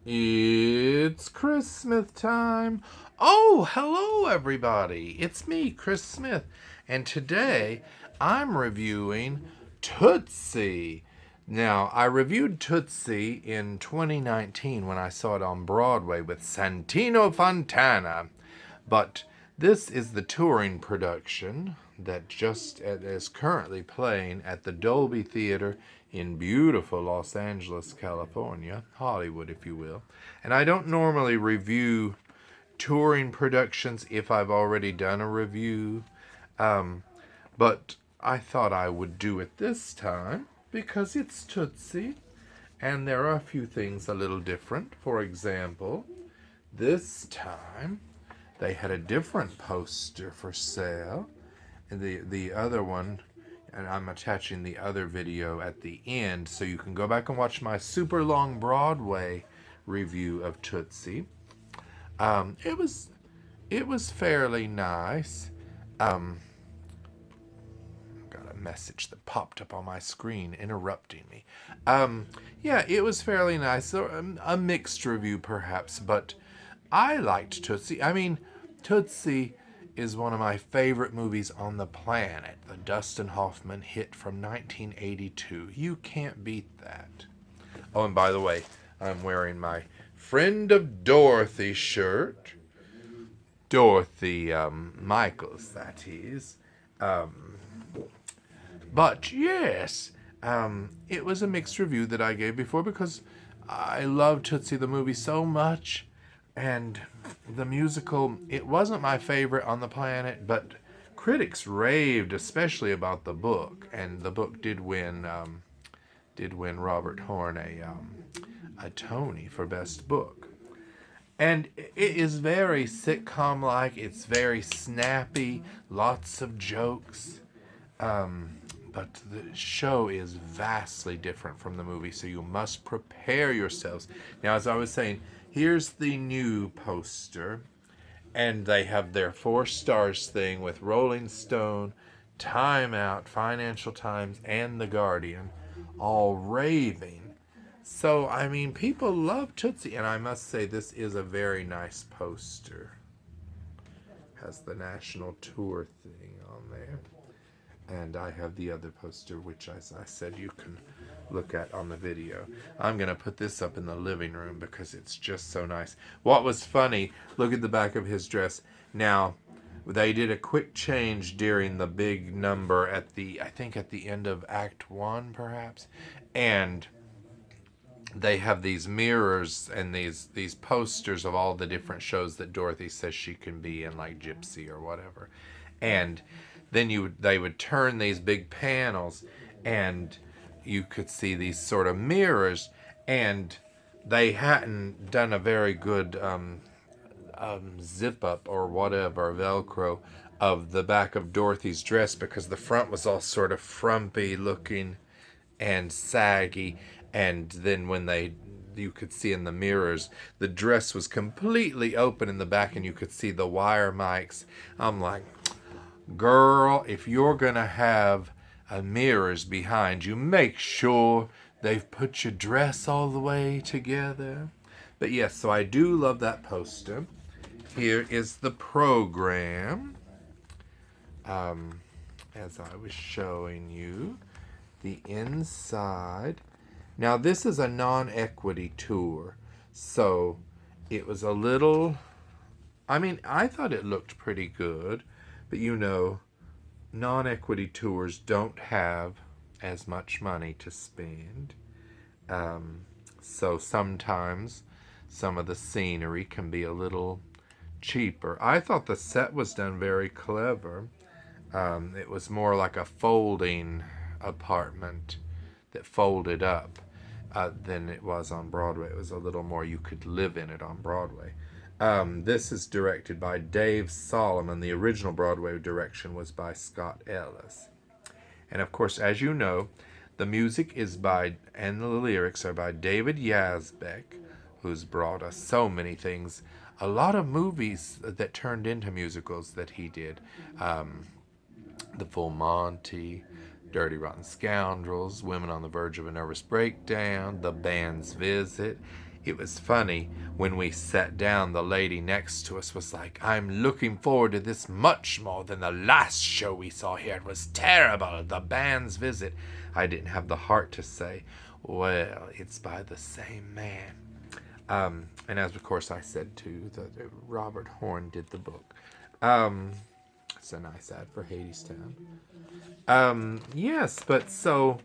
It's Christmas time. Oh, hello, everybody. It's me, Chris Smith. And today I'm reviewing Tootsie. Now, I reviewed Tootsie in 2019 when I saw it on Broadway with Santino Fontana. But this is the touring production that just is currently playing at the Dolby Theater in beautiful Los Angeles, California, Hollywood, if you will. And I don't normally review touring productions if I've already done a review, but I thought I would do it this time because it's Tootsie, and there are a few things a little different. For example, this time they had a different poster for sale. And the other one, and I'm attaching the other video at the end so you can go back and watch my super long Broadway review of Tootsie. It was fairly nice. Got a message that popped up on my screen interrupting me. Yeah, it was fairly nice. A mixed review perhaps, but I liked Tootsie. I mean, Tootsie is one of my favorite movies on the planet. The Dustin Hoffman hit from 1982. You can't beat that. Oh, and by the way, I'm wearing my Friend of Dorothy shirt. Dorothy Michaels, that is. But yes, it was a mixed review that I gave before because I love Tootsie the movie so much. And the musical, it wasn't my favorite on the planet, but critics raved especially about the book, and the book did win Robert Horn a Tony for Best Book. And it is very sitcom-like. It's very snappy, lots of jokes. But the show is vastly different from the movie, so you must prepare yourselves. Now, as I was saying, here's the new poster, and they have their 4 stars thing with Rolling Stone, Time Out, Financial Times, and The Guardian all raving. So, I mean, people love Tootsie, and I must say this is a very nice poster. Has the national tour thing on there. And I have the other poster, which, as I said, you can look at on the video. I'm going to put this up in the living room because it's just so nice. What was funny, look at the back of his dress. Now, they did a quick change during the big number I think at the end of Act 1, perhaps. And they have these mirrors and these posters of all the different shows that Dorothy says she can be in, like Gypsy or whatever. And then they would turn these big panels, and you could see these sort of mirrors, and they hadn't done a very good zip up or whatever, Velcro, of the back of Dorothy's dress because the front was all sort of frumpy looking and saggy, and then when you could see in the mirrors, the dress was completely open in the back, and you could see the wire mics. I'm like, girl, if you're gonna have mirrors behind you, make sure they've put your dress all the way together. But yes, so I do love that poster. Here is the program. As I was showing you, the inside. Now, this is a non-equity tour, so it was a little, I mean, I thought it looked pretty good, but non-equity tours don't have as much money to spend. So sometimes some of the scenery can be a little cheaper. I thought the set was done very clever. It was more like a folding apartment that folded up than it was on Broadway. It was a little more you could live in it on Broadway. This is directed by Dave Solomon. The original Broadway direction was by Scott Ellis. And of course, as you know, the music and the lyrics are by David Yazbek, who's brought us so many things. A lot of movies that turned into musicals that he did. The Full Monty, Dirty Rotten Scoundrels, Women on the Verge of a Nervous Breakdown, The Band's Visit. it was funny when we sat down, the lady next to us was like, "I'm looking forward to this much more than the last show we saw here. It was terrible, the band's visit." I didn't have the heart to say, "Well, it's by the same man." And as of course I said too, that Robert Horn did the book. It's a nice ad for Hadestown. Yes, but so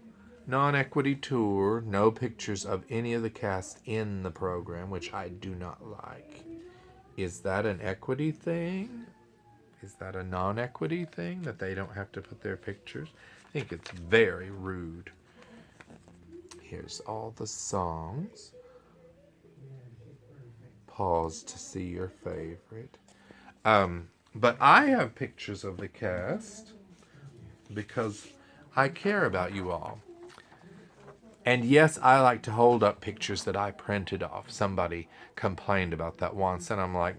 non-equity tour, no pictures of any of the cast in the program, which I do not like. Is that an equity thing? Is that a non-equity thing that they don't have to put their pictures? I think it's very rude. Here's all the songs. Pause to see your favorite. But I have pictures of the cast because I care about you all. And yes, I like to hold up pictures that I printed off. Somebody complained about that once, and I'm like,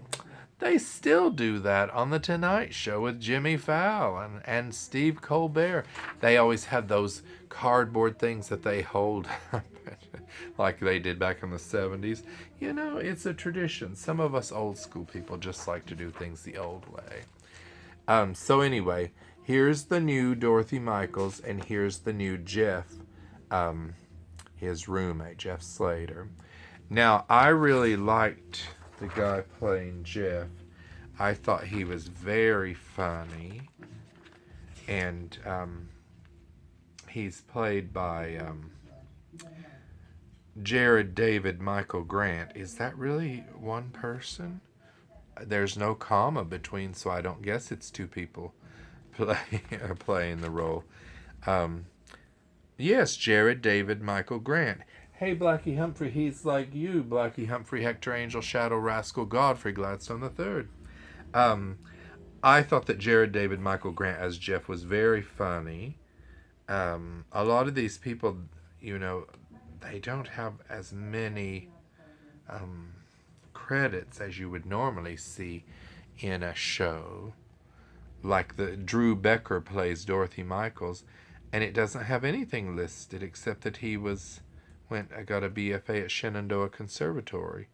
they still do that on The Tonight Show with Jimmy Fallon and Steve Colbert. They always have those cardboard things that they hold up, like they did back in the 70s. You know, it's a tradition. Some of us old school people just like to do things the old way. So anyway, here's the new Dorothy Michaels, and here's the new Jeff, his roommate, Jeff Slater. Now, I really liked the guy playing Jeff. I thought he was very funny. And he's played by Jared David Michael Grant. Is that really one person? There's no comma between, so I don't guess it's two people playing the role. Yes, Jared David Michael Grant. Hey, Blackie Humphrey, he's like you, Blackie Humphrey, Hector Angel, Shadow Rascal, Godfrey Gladstone III. I thought that Jared David Michael Grant as Jeff was very funny. A lot of these people, you know, they don't have as many credits as you would normally see in a show. Like the Drew Becker plays Dorothy Michaels, and it doesn't have anything listed except that he got a BFA at Shenandoah Conservatory.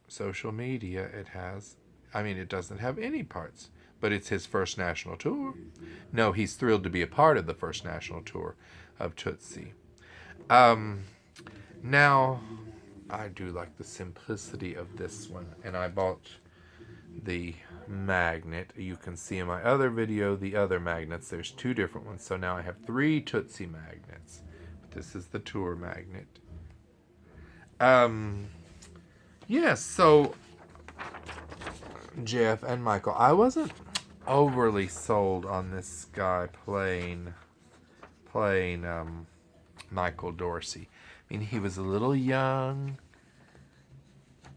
Social media, it has. I mean, it doesn't have any parts, but it's his first national tour. No, he's thrilled to be a part of the first national tour of Tootsie. Now, I do like the simplicity of this one, and I bought the magnet. You can see in my other video the other magnets. There's two different ones, so now I have 3 Tootsie magnets. But this is the tour magnet. Yes, so Jeff and Michael. I wasn't overly sold on this guy playing Michael Dorsey. I mean, he was a little young.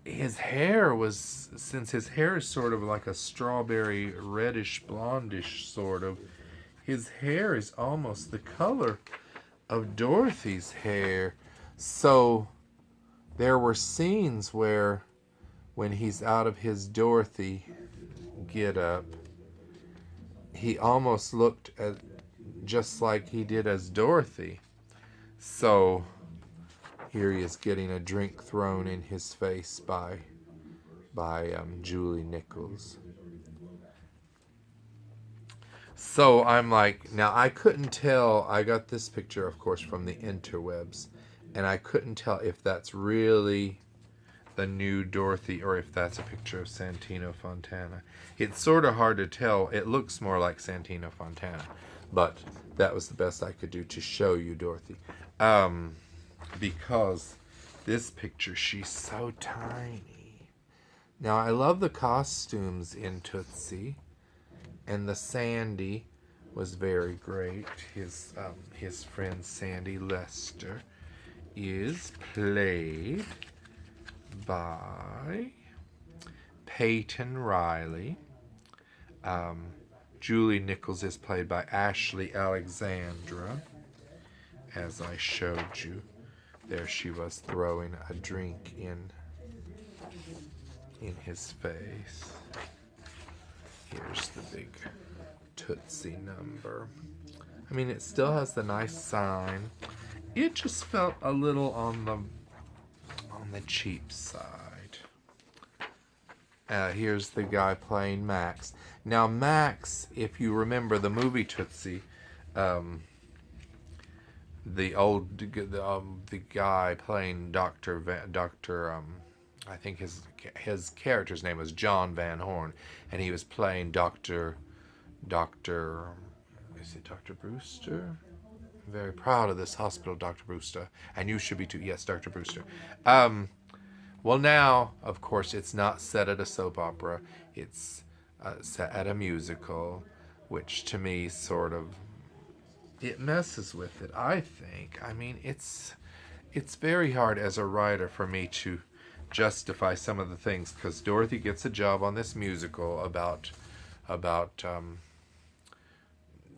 His hair was, since his hair is sort of like a strawberry reddish blondish sort of, his hair is almost the color of Dorothy's hair. So there were scenes where when he's out of his Dorothy get-up, he almost looked just like he did as Dorothy. So here he is getting a drink thrown in his face by Julie Nichols. So I'm like, now I couldn't tell. I got this picture, of course, from the interwebs, and I couldn't tell if that's really the new Dorothy or if that's a picture of Santino Fontana. It's sort of hard to tell. It looks more like Santino Fontana, but that was the best I could do to show you Dorothy. Because this picture, she's so tiny. Now, I love the costumes in Tootsie, and the Sandy was very great. His friend Sandy Lester is played by Peyton Riley. Julie Nichols is played by Ashley Alexandra, as I showed you. There she was throwing a drink in his face. Here's the big Tootsie number. I mean, it still has the nice sign. It just felt a little on on the cheap side. Here's the guy playing Max. Now, Max, if you remember the movie Tootsie, the guy playing I think his character's name was John Van Horn, and he was playing Doctor. Is it Dr. Brewster? I'm very proud of this hospital, Dr. Brewster, and you should be too. Yes, Dr. Brewster. Well, now, of course, it's not set at a soap opera. It's set at a musical, which to me sort of it messes with it. I think. I mean, it's very hard as a writer for me to justify some of the things because Dorothy gets a job on this musical about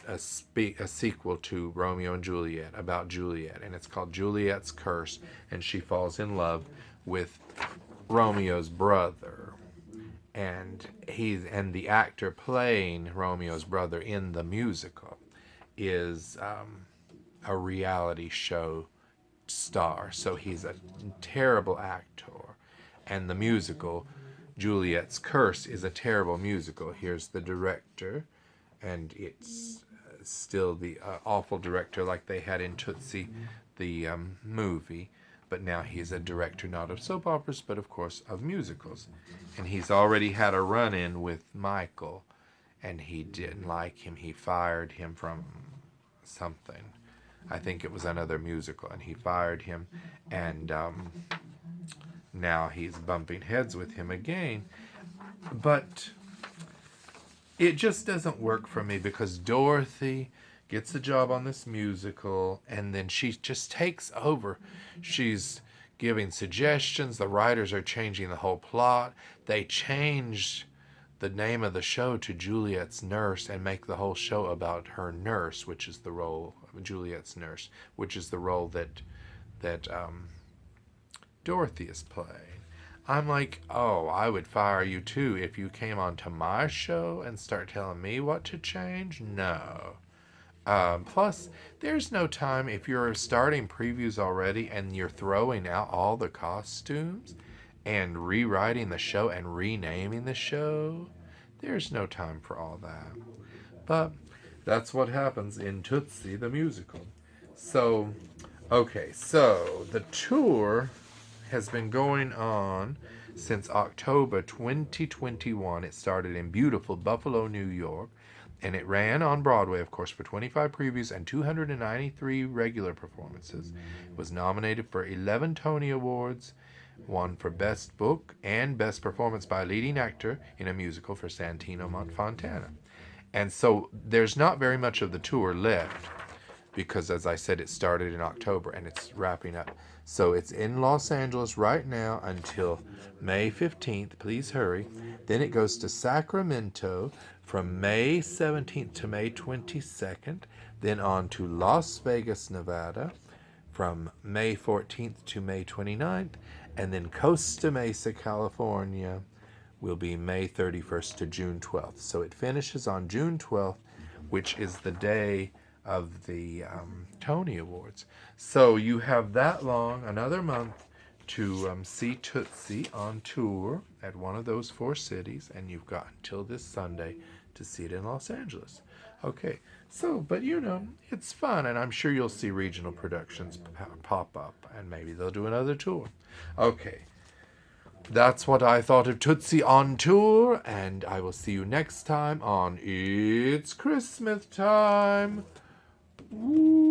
a sequel to Romeo and Juliet, about Juliet, and it's called Juliet's Curse, and she falls in love with Romeo's brother, and the actor playing Romeo's brother in the musical is a reality show star, so he's a terrible actor, and the musical Juliet's Curse is a terrible musical. Here's the director, and it's still the awful director like they had in Tootsie, the movie, but now he's a director not of soap operas, but of course of musicals. And he's already had a run-in with Michael, and he didn't like him. He fired him from something. I think it was another musical, and he fired him, and now he's bumping heads with him again. But it just doesn't work for me because Dorothy gets a job on this musical and then she just takes over. She's giving suggestions. The writers are changing the whole plot. They changed the name of the show to Juliet's Nurse and make the whole show about her nurse, which is the role of Juliet's nurse, which is the role that Dorothy is playing. I'm like, oh, I would fire you too if you came onto my show and start telling me what to change. No. Plus, there's no time if you're starting previews already and you're throwing out all the costumes and rewriting the show and renaming the show. There's no time for all that. But that's what happens in Tootsie the musical. So, okay, so the tour has been going on since October 2021. It started in beautiful Buffalo, New York, and it ran on Broadway, of course, for 25 previews and 293 regular performances. It was nominated for 11 Tony Awards, won for Best Book and Best Performance by a Leading Actor in a Musical for Santino Montfontana. And so there's not very much of the tour left because, as I said, it started in October and it's wrapping up. So it's in Los Angeles right now until May 15th. Please hurry. Then it goes to Sacramento from May 17th to May 22nd. Then on to Las Vegas, Nevada from May 14th to May 29th. And then Costa Mesa, California will be May 31st to June 12th. So it finishes on June 12th, which is the day of the Tony Awards. So you have that long, another month, to see Tootsie on tour at one of those 4 cities, and you've got until this Sunday to see it in Los Angeles. Okay, so, but you know, it's fun, and I'm sure you'll see regional productions pop up, and maybe they'll do another tour. Okay, that's what I thought of Tootsie on tour, and I will see you next time on It's Christmas Time. Woo!